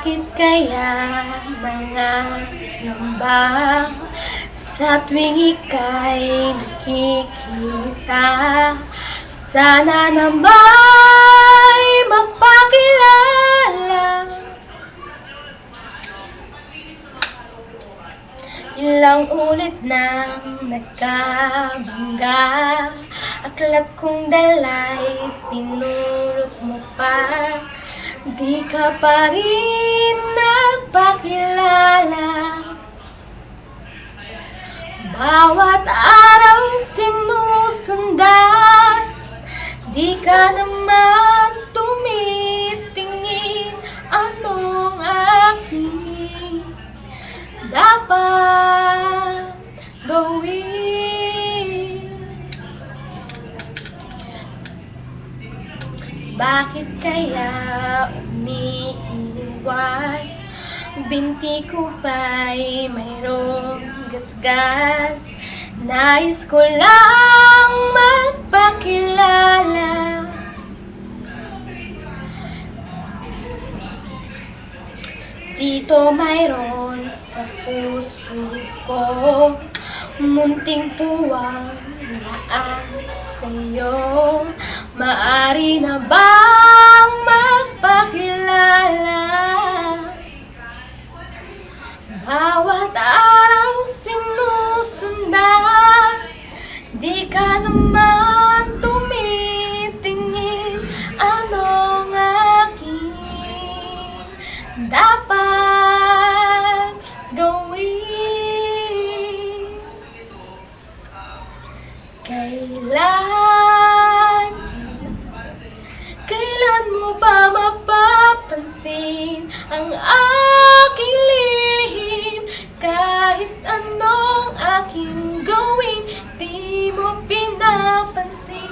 Bakit kaya nangangamba sa tuwing ika'y nakikita? Sana nama'y magpakilala. Ilang ulit nang nagkabangga, aklat kong dala'y pinulot mo pa. Di ka pa rin nagpakilala. Bawat araw sinusundan, di ka naman tumitingin. Anong aking dapat gawin? Bakit kaya umiiwas? Binti ko ba'y mayroong gasgas? Nais ko lang magpakilala. Dito mayroon sa puso ko munting puwang laan sa'yo. Maaari na bang magpakilala? Bawat araw sinusundan, di ka naman tumitingin. Anong aking dapat gawin? Kailan mo ba mapapansin ang aking lihim? Kahit anong aking gawin, di mo pinapansin.